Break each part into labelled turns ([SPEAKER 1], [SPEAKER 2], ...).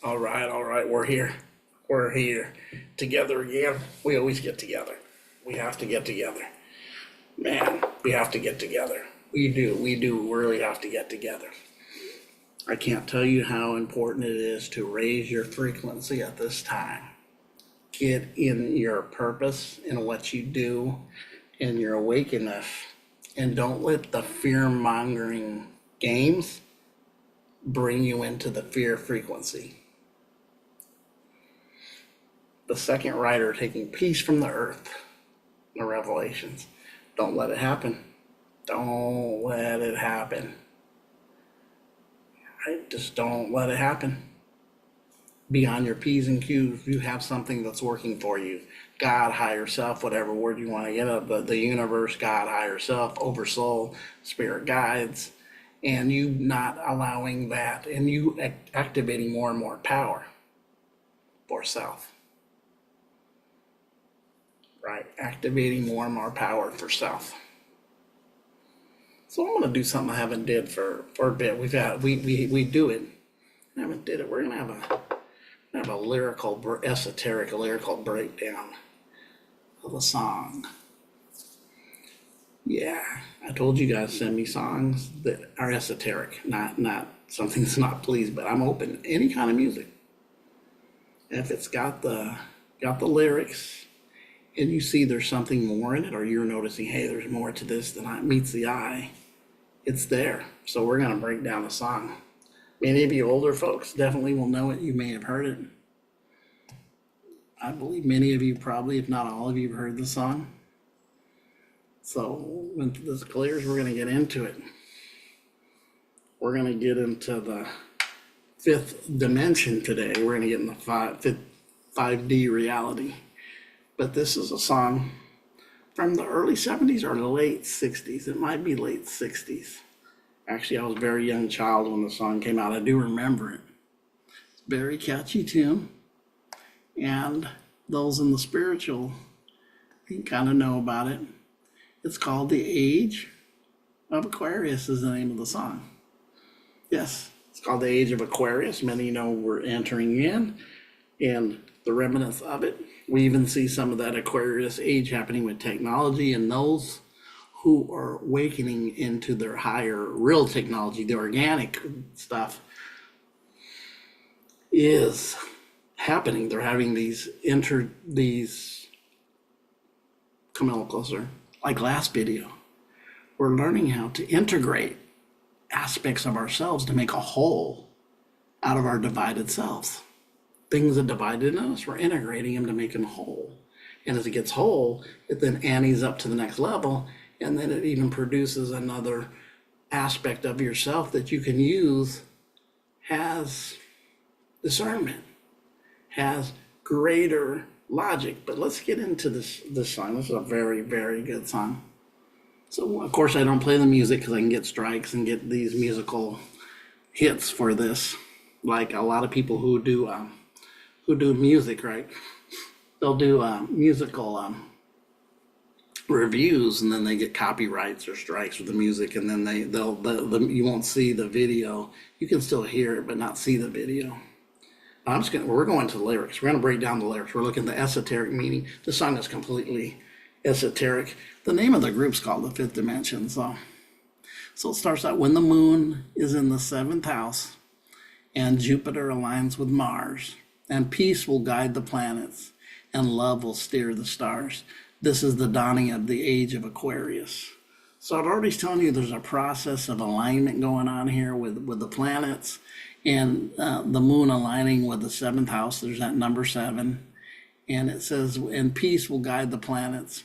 [SPEAKER 1] All right, we're here. We're here together again. We always get together. We have to get together. Man, we have to get together. We really have to get together. I can't tell you how important it is to raise your frequency at this time. Get in your purpose in what you do, in your awakeness, and don't let the fear mongering games bring you into the fear frequency. The second rider taking peace from the earth, the revelations. Don't let it happen. Don't let it happen. Right? Just don't let it happen. Be on your P's and Q's. You have something that's working for you. God, higher self, whatever word you want to get up, but the universe, God, higher self, oversoul, spirit guides, and you not allowing that, and you activating more and more power for self. Right? Activating more and more power for self. So I'm going to do something I haven't did for a bit. We do it. I haven't did it. We're going to have a esoteric lyrical breakdown of a song. Yeah, I told you guys send me songs that are esoteric, not something that's not pleased, but I'm open to any kind of music. If it's got the lyrics and you see there's something more in it, or you're noticing, hey, there's more to this than meets the eye, it's there. So we're going to break down a song. Many of you older folks definitely will know it. You may have heard it. I believe many of you probably, if not all of you, have heard the song. So when this clears, we're going to get into it. We're going to get into the fifth dimension today. We're going to get in the 5D reality. But this is a song from the early 70s or the late 60s. It might be late 60s. Actually, I was a very young child when the song came out. I do remember it. It's a very catchy tune. And those in the spiritual, you kind of know about it. It's called The Age of Aquarius is the name of the song. Yes, it's called The Age of Aquarius. Many know we're entering in and the remnants of it. We even see some of that Aquarius age happening with technology, and those who are awakening into their higher real technology, the organic stuff, is happening. They're having these come a little closer, like last video. We're learning how to integrate aspects of ourselves to make a whole out of our divided selves. Things that divided in us, we're integrating them to make them whole. And as it gets whole, it then antes up to the next level, and then it even produces another aspect of yourself that you can use, has discernment, has greater logic. But let's get into this song. This is a very, very good song. So of course I don't play the music because I can get strikes and get these musical hits for this. Like a lot of people who do music, right? They'll do musical reviews, and then they get copyrights or strikes with the music, and then you won't see the video. You can still hear it, but not see the video. We're going to the lyrics. We're going to break down the lyrics. We're looking at the esoteric meaning. The song is completely esoteric. The name of the group's called The Fifth Dimension. So it starts out, when the moon is in the seventh house and Jupiter aligns with Mars, and peace will guide the planets and love will steer the stars. This is the dawning of the age of Aquarius. So I'd already telling you there's a process of alignment going on here with the planets, and the moon aligning with the seventh house. There's that number 7. And it says, and peace will guide the planets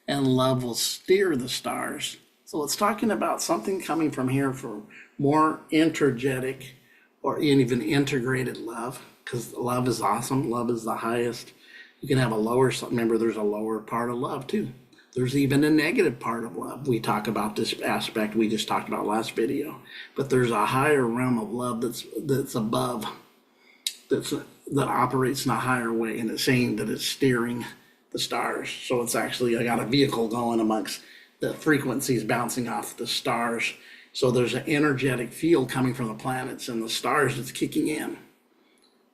[SPEAKER 1] and love will steer the stars. So it's talking about something coming from here for more energetic or even integrated love, because love is awesome. Love is the highest. You can have a lower, remember there's a lower part of love too. There's even a negative part of love. We talk about this aspect we just talked about last video, but there's a higher realm of love that's above, that operates in a higher way, and it's saying that it's steering the stars. So it's actually, I got a vehicle going amongst the frequencies bouncing off the stars. So there's an energetic field coming from the planets and the stars that's kicking in.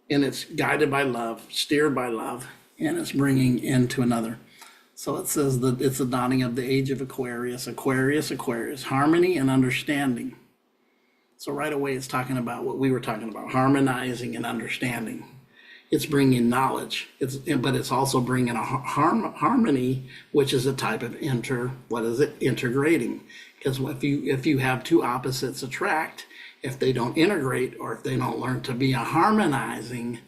[SPEAKER 1] and it's guided by love, steered by love, and it's bringing into another. So it says that it's the dawning of the age of Aquarius, Aquarius, Aquarius, harmony and understanding. So right away it's talking about what we were talking about, harmonizing and understanding. It's bringing knowledge, but it's also bringing a harmony, which is a type of integrating. Because if you have two opposites attract, if they don't integrate or if they don't learn to be a harmonizing,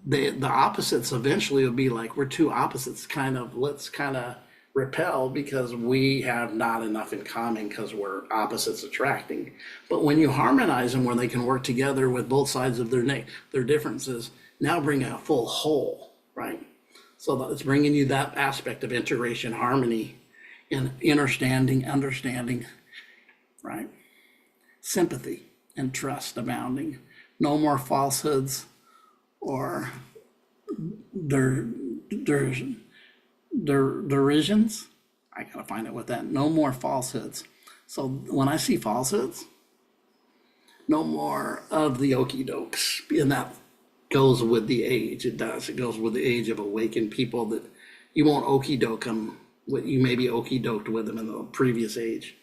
[SPEAKER 1] the opposites eventually will be like, we're two opposites, let's kind of repel because we have not enough in common because we're opposites attracting. But when you harmonize them where they can work together with both sides of their differences, now bring a full whole, right? So it's bringing you that aspect of integration, harmony, and understanding, right? Sympathy and trust abounding. No more falsehoods or derisions. I gotta find out what that. No more falsehoods. So when I see falsehoods, no more of the okie dokes, and that goes with the age. It does. It goes with the age of awakened people that you won't okie doke them. You may be okie doked with them in the previous age.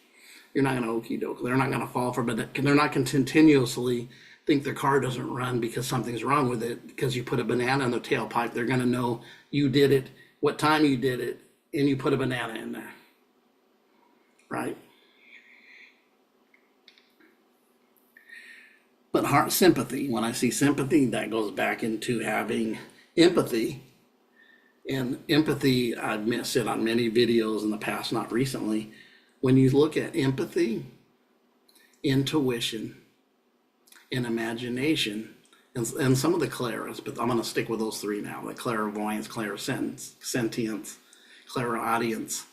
[SPEAKER 1] You're not gonna okie doke. They're not gonna fall for it. They're not going to continuously think their car doesn't run because something's wrong with it because you put a banana in the tailpipe. They're going to know you did it, what time you did it, and you put a banana in there, right? But heart sympathy, when I see sympathy, that goes back into having empathy. And empathy, I've said on many videos in the past, not recently, when you look at empathy, intuition, and imagination, and some of the clairs, but I'm going to stick with those three now, like clairvoyance, clairsentience, clairaudience.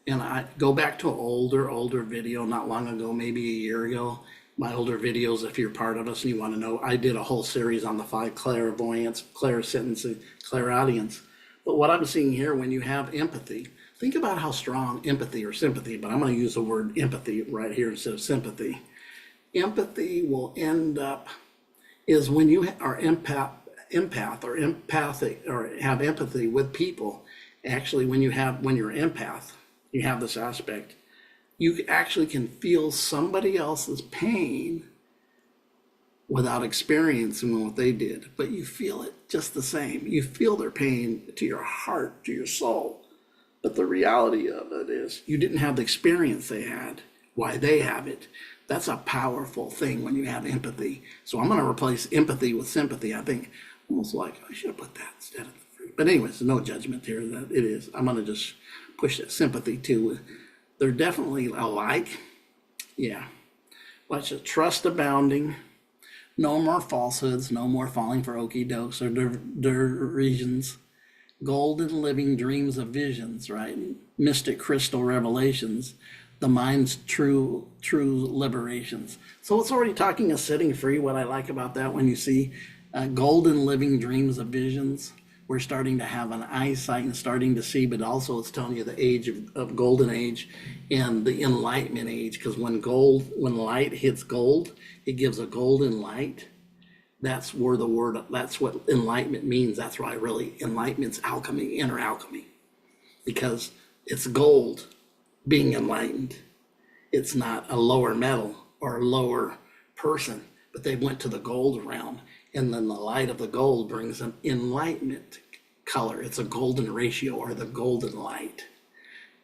[SPEAKER 1] And I go back to an older video, not long ago, maybe a year ago. My older videos, if you're part of us and you want to know, I did a whole series on the 5 clairvoyance, clairsentience, clairaudience. But what I'm seeing here, when you have empathy, think about how strong empathy or sympathy, but I'm going to use the word empathy right here instead of sympathy. Empathy will end up is when you are empath or empathic or have empathy with people. Actually, when you're empath, you have this aspect. You actually can feel somebody else's pain without experiencing what they did, but you feel it just the same. You feel their pain to your heart, to your soul. But the reality of it is you didn't have the experience they had, why they have it. That's a powerful thing when you have empathy. So I'm going to replace empathy with sympathy. I think almost like I should have put that instead of the fruit. But anyways, no judgment here. That it is. I'm going to just push that sympathy too. They're definitely alike. Yeah. Let's just trust abounding. No more falsehoods. No more falling for okie dokes or derisions. Golden living dreams of visions, right? Mystic crystal revelations. The mind's true liberations. So it's already talking of setting free. What I like about that, when you see golden living dreams of visions, we're starting to have an eyesight and starting to see, but also it's telling you the age of golden age and the enlightenment age. Because when light hits gold, it gives a golden light. That's where that's what enlightenment means. That's why really enlightenment's alchemy, inner alchemy, because it's gold being enlightened. It's not a lower metal or a lower person, but they went to the gold realm, and then the light of the gold brings an enlightenment color. It's a golden ratio or the golden light.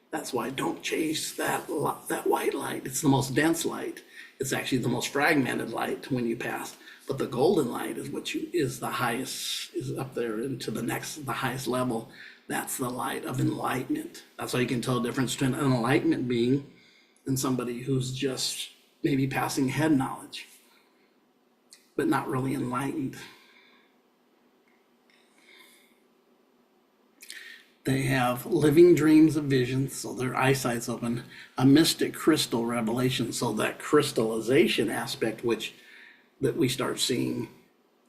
[SPEAKER 1] That's why don't chase that white light. It's the most dense light. It's actually the most fragmented light when you pass. But the golden light is the highest, is up there into the highest level. That's the light of enlightenment. That's how you can tell the difference between an enlightenment being and somebody who's just maybe passing head knowledge, but not really enlightened. They have living dreams of visions, so their eyesight's open. A mystic crystal revelation, so that crystallization aspect, that we start seeing,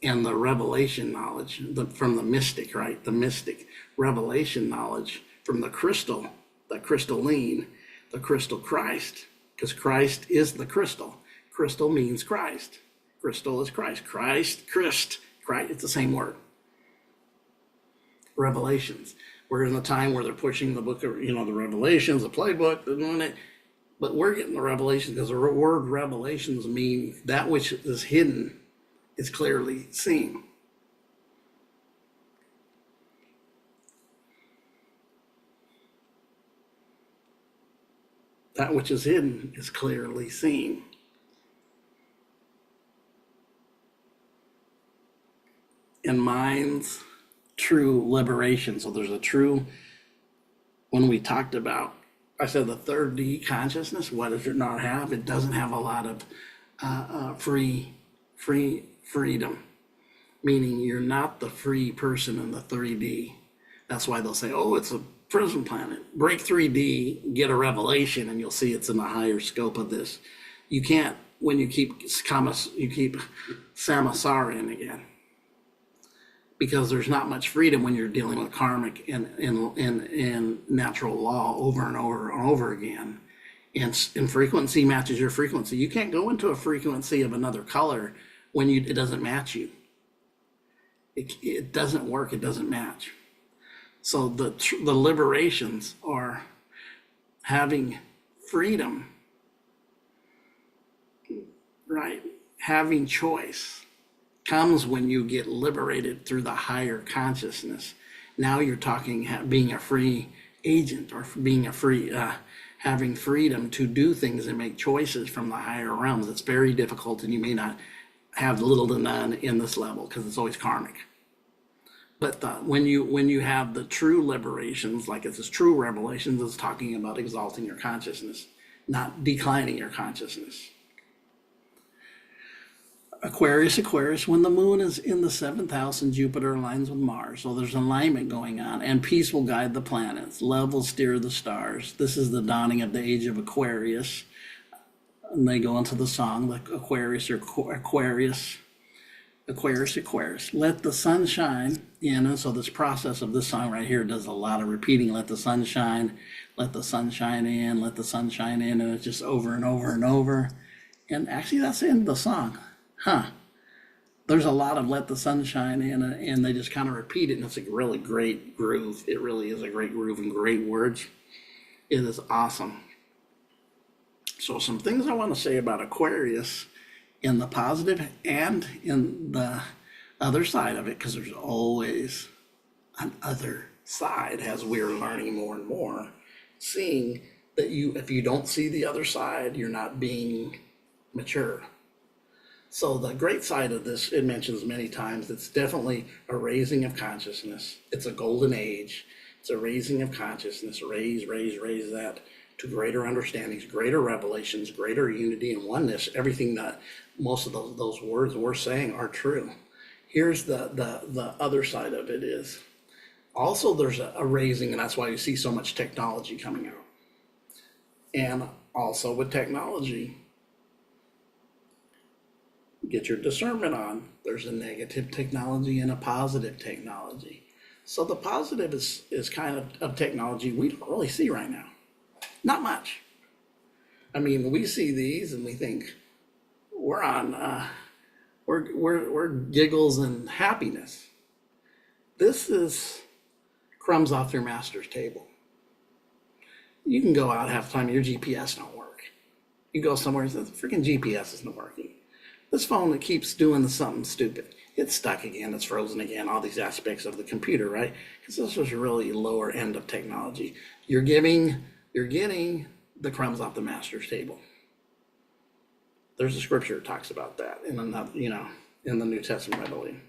[SPEAKER 1] and the revelation knowledge from the mystic, right? The mystic revelation knowledge from the crystal, the crystalline, the crystal Christ, because Christ is the crystal. Crystal means Christ. Crystal is Christ. Christ, right? It's the same word. Revelations. We're in the time where they're pushing the book of, the Revelations, the playbook, they're doing it. But we're getting the revelation because the word revelations mean that which is hidden is clearly seen. That which is hidden is clearly seen. And mind's true liberation. So there's a true, when we talked about, I said the third D consciousness, what does it not have? It doesn't have a lot of freedom, meaning you're not the free person in the 3D. That's why they'll say, oh, it's a prison planet. Break 3D, get a revelation, and you'll see it's in the higher scope of this. You can't, when you keep samsara in again, because there's not much freedom when you're dealing with karmic and natural law over and over and over again. And frequency matches your frequency. You can't go into a frequency of another color when it doesn't match you. It doesn't work, it doesn't match. So the liberations are having freedom, right? Having choice comes when you get liberated through the higher consciousness. Now you're talking being a free agent, or being a free, having freedom to do things and make choices from the higher realms. It's very difficult, and you may not have little to none in this level because it's always karmic. But when you have the true liberations, like it's this true revelations, it's talking about exalting your consciousness, not declining your consciousness. Aquarius, when the moon is in the 7th house and Jupiter aligns with Mars, so there's alignment going on, and peace will guide the planets, love will steer the stars. This is the dawning of the age of Aquarius. And they go into the song, like Aquarius, let the sun shine in. And so this process of this song right here does a lot of repeating. Let the sun shine in, let the sun shine in, and it's just over and over and over. And actually that's the end of the song. There's a lot of let the sun shine in, and they just kind of repeat it, and it's a really great groove. It really is a great groove and great words. It is awesome. So some things I want to say about Aquarius in the positive and in the other side of it, because there's always an other side as we're learning more and more, seeing that if you don't see the other side, you're not being mature. So the great side of this, it mentions many times, it's definitely a raising of consciousness. It's a golden age. It's a raising of consciousness. Raise that to greater understandings, greater revelations, greater unity and oneness. Everything that most of those words we're saying are true. Here's the other side of it is also there's a raising, and that's why you see so much technology coming out. And also with technology, get your discernment on. There's a negative technology and a positive technology. So the positive is kind of technology we don't really see right now. Not much. I mean, we see these and we think we're on, we're giggles and happiness. This is crumbs off your master's table. You can go out half the time, your GPS don't work. You go somewhere and say, freaking GPS isn't working. This phone that keeps doing something stupid. It's stuck again, it's frozen again, all these aspects of the computer, right? Because this is really lower end of technology. You're getting the crumbs off the master's table. There's a scripture that talks about that in the New Testament, I believe.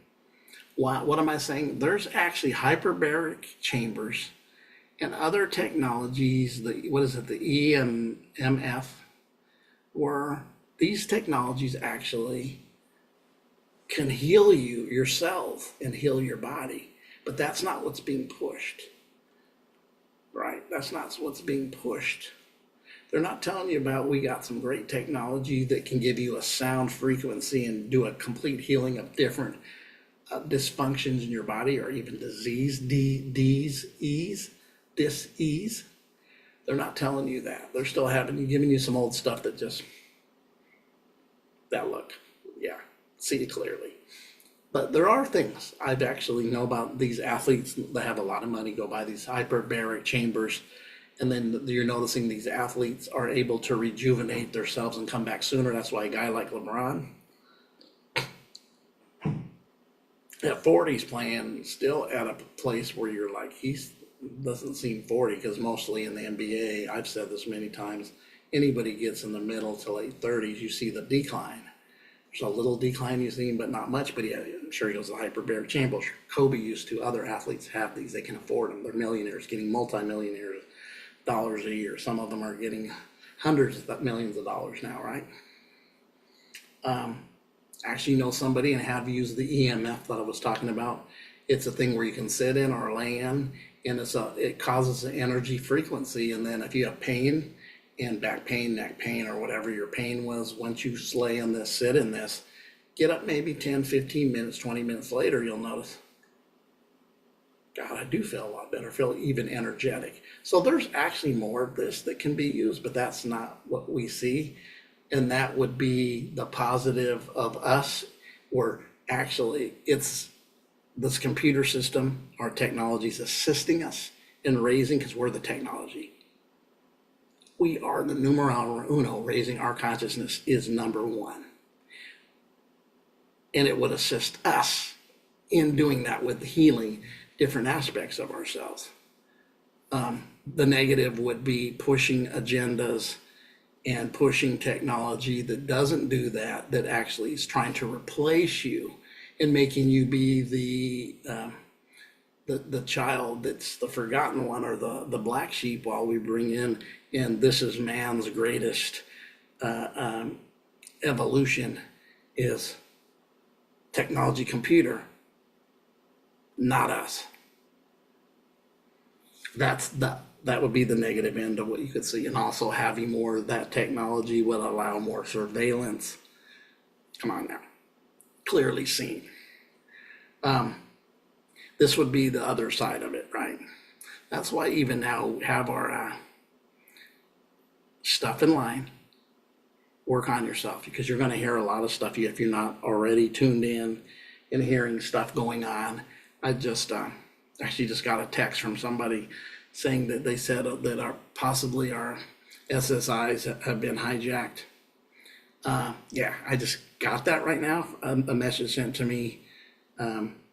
[SPEAKER 1] What am I saying? There's actually hyperbaric chambers and other technologies, the EMF, where these technologies actually can heal you yourself and heal your body. But that's not what's being pushed, right? That's not what's being pushed. They're not telling you about, we got some great technology that can give you a sound frequency and do a complete healing of different dysfunctions in your body, or even disease, dis-ease. They're not telling you that. They're still giving you some old stuff that just, that look, yeah, see it clearly. But there are things I've actually know about these athletes that have a lot of money go by these hyperbaric chambers. And then you're noticing these athletes are able to rejuvenate themselves and come back sooner. That's why a guy like LeBron at 40 is playing still at a place where you're like, he's doesn't seem 40, because mostly in the NBA, I've said this many times, anybody gets in the middle to late 30s, you see the decline. There's a little decline you see, but not much. But yeah, I'm sure he goes to hyperbaric chambers. Kobe used to. Other athletes have these. They can afford them. They're millionaires, getting multi-millionaires dollars a year. Some of them are getting hundreds of millions of dollars now, right? Actually know somebody and have used the EMF that I was talking about. It's a thing where you can sit in or lay in, and it causes an energy frequency. And then if you have pain and back pain, neck pain, or whatever your pain was, once you lay in this, sit in this, get up maybe 10, 15 minutes, 20 minutes later, you'll notice, God, I do feel a lot better, feel even energetic. So there's actually more of this that can be used, but that's not what we see. And that would be the positive of us, where actually it's this computer system, our technology is assisting us in raising, because we're the technology. We are the numero uno. Raising our consciousness is number one. And it would assist us in doing that with healing different aspects of ourselves. The negative would be pushing agendas and pushing technology that doesn't do that, that actually is trying to replace you and making you be the child that's the forgotten one, or the black sheep, while we bring in, and this is man's greatest evolution is technology, computer, not us. That would be the negative end of what you could see. And also having more of that technology will allow more surveillance. Come on now, clearly seen. This would be the other side of it, right? That's why even now we have our stuff in line. Work on yourself, because you're going to hear a lot of stuff if you're not already tuned in and hearing stuff going on. I just actually just got a text from somebody saying that they said that possibly our SSIs have been hijacked. Yeah, I just got that right now, a message sent to me.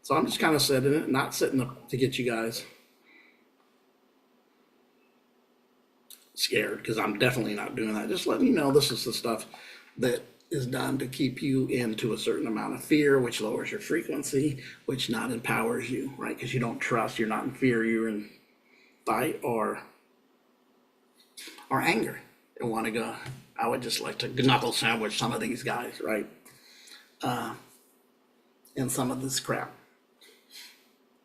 [SPEAKER 1] So I'm just kind of sitting it, not sitting up to get you guys scared, because I'm definitely not doing that. Just letting you know this is the stuff that is done to keep you into a certain amount of fear, which lowers your frequency, which not empowers you, right? Because you don't trust, you're not in fear, you're in fight or anger. And want to go, I would just like to knuckle sandwich some of these guys, right? And some of this crap.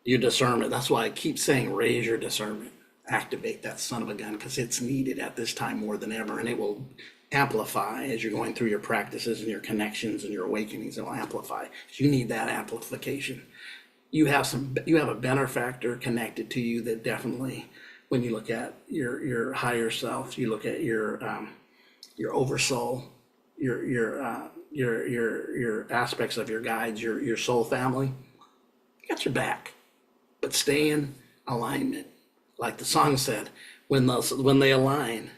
[SPEAKER 1] Your discernment, that's why I keep saying raise your discernment. Activate that son of a gun, because it's needed at this time more than ever, and it will amplify as you're going through your practices and your connections and your awakenings. It will amplify. You need that amplification. You have a benefactor connected to you that definitely, when you look at your higher self, you look at your oversoul, your aspects of your guides, your soul family. You got your back, but stay in alignment. Like the song said, when they align,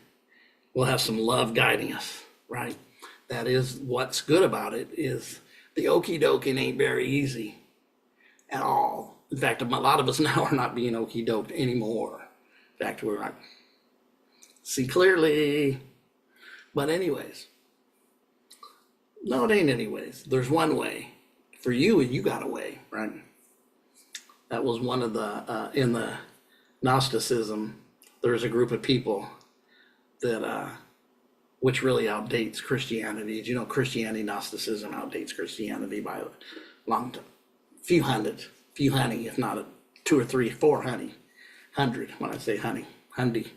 [SPEAKER 1] we'll have some love guiding us, right? That is what's good about it, is the okie dokie ain't very easy at all. In fact, a lot of us now are not being okie doked anymore. In fact, we're like, see clearly. But anyways, no, it ain't anyways. There's one way. For you, and you got a way, right? That was one of the, in the Gnosticism, there's a group of people that, which really outdates Christianity. You know, Christianity, Gnosticism outdates Christianity by a long time. Few hundred, if not 2 or 3, 400. When I say hundy,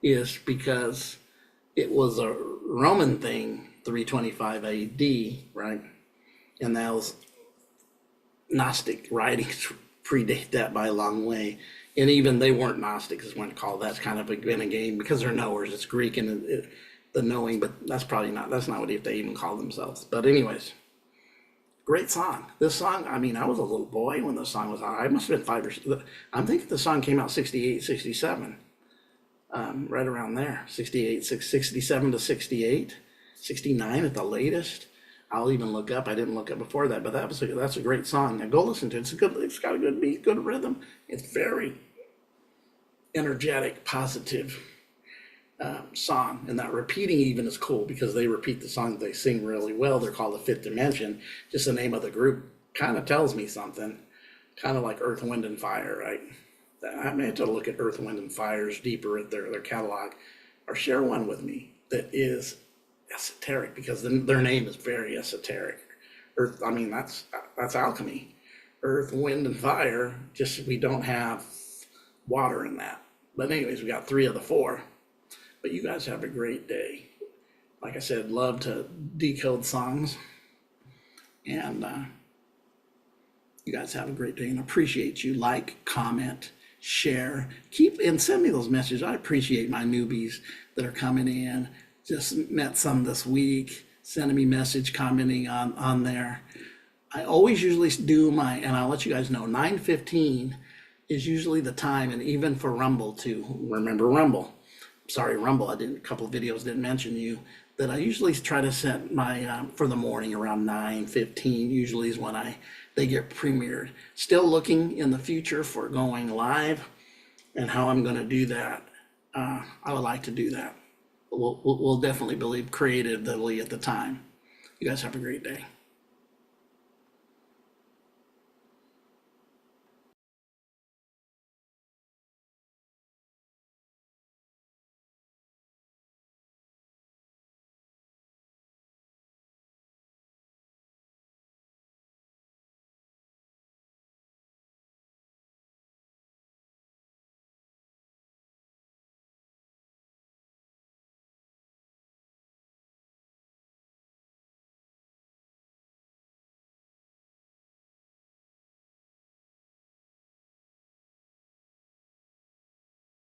[SPEAKER 1] is because it was a Roman thing, 325 AD, right? And that was Gnostic writings predate that by a long way. And even they weren't Gnostics, is when called. That's kind of been a game, because they're knowers. It's Greek and the knowing, but that's not what they even call themselves. But anyways, Great song. This song, I mean, I was a little boy when the song was out. I must have been 5 or I'm thinking the song came out 68, 67, right around there. 68, 67 to 68, 69 at the latest. I'll even look up. I didn't look up before that, but that's a great song. Now go listen to it. It's got a good beat, good rhythm. It's very energetic, positive song. And that repeating even is cool because they repeat the song. They sing really well. They're called the Fifth Dimension. Just the name of the group kind of tells me something. Kind of like Earth, Wind, and Fire, right? I may have to look at Earth, Wind, and Fire's deeper at their catalog, or share one with me that is esoteric, because their name is very esoteric. Earth, I mean, that's alchemy. Earth, Wind, and Fire, just we don't have water in that. But anyways, we got 3 of the 4. But you guys have a great day. Like I said, love to decode songs. And you guys have a great day and appreciate you. Like, comment, share, and send me those messages. I appreciate my newbies that are coming in. Just met some this week, sending me message, commenting on there. I always usually do and I'll let you guys know, 9:15 is usually the time, and even for Rumble too. Remember Rumble. Sorry, Rumble, a couple of videos didn't mention you, that I usually try to set my, for the morning around 9:15, usually is when they get premiered. Still looking in the future for going live and how I'm going to do that. I would like to do that. We'll definitely believe creatively at the time. You guys have a great day.